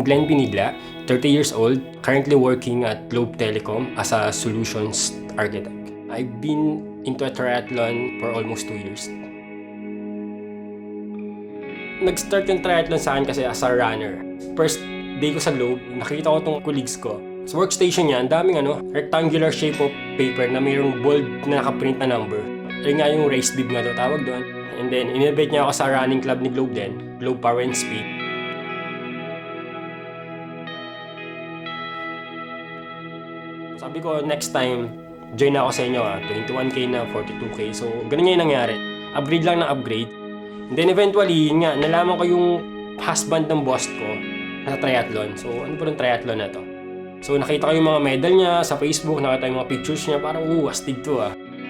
I'm Glenn Pinidla, 30 years old, currently working at Globe Telecom as a solutions architect. I've been into a triathlon for almost 2 years. Nag-start yung triathlon sa akin kasi as a runner. First day ko sa Globe, nakita ko tong colleagues ko. Sa workstation niya, ang daming rectangular shape of paper na mayroong bold na nakaprint na number. Ayun nga yung race bib nga daw tawag doon. And then, in-invite niya ako sa running club ni Globe din, Globe Power and Speed. Sabi ko, next time, join na ako sa inyo 21K na, 42K. So, ganun nga yung nangyari. Upgrade lang na upgrade. And then eventually, yun nga, nalaman ko yung husband ng boss ko sa triathlon. So, ano ba yung triathlon na to? So, nakita ko yung mga medal niya sa Facebook, nakita yung mga pictures niya, parang, astig to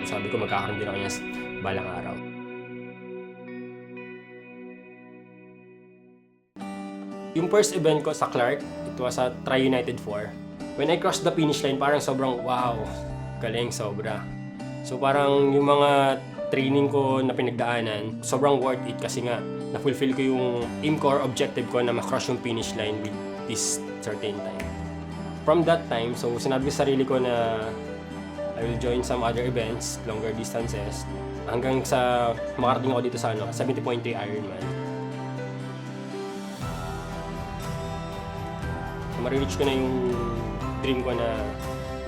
Sabi ko, magkakaroon din ako niya balang araw. Yung first event ko sa Clark, it was a Tri United 4. When I crossed the finish line, parang sobrang wow, galing sobra. So parang yung mga training ko na pinagdaanan, sobrang worth it kasi nga na-fulfill ko yung aim ko or objective ko na ma-cross yung finish line with this certain time. From that time, so sinabi ko sa sarili ko na I will join some other events, longer distances, hanggang sa makarating ako dito sa 70.3 Ironman. So ma-reach ko na yung dream ko na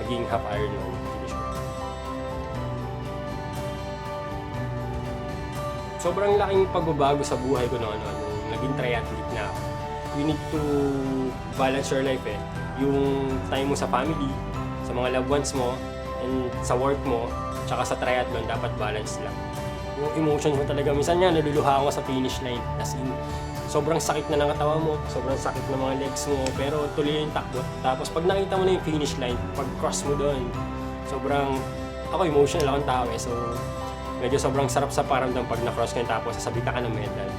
maging half Ironman finish ko. Sobrang laking pagbabago sa buhay ko nung naging triathlete na ako. You need to balance your life Yung time mo sa family, sa mga loved ones mo, and sa work mo, tsaka sa triathlon, dapat balance lang. Yung emotions mo talaga, minsan nga naluluha ako sa finish line. As in, sobrang sakit na ng katawan mo, sobrang sakit ng mga legs mo, pero tuloy yung takbo. Tapos pag nakita mo na yung finish line, pag cross mo doon, sobrang, ako emotional akong tao so medyo sobrang sarap sa paramdam pag na-cross ka tapos sasabitan ka ng medal.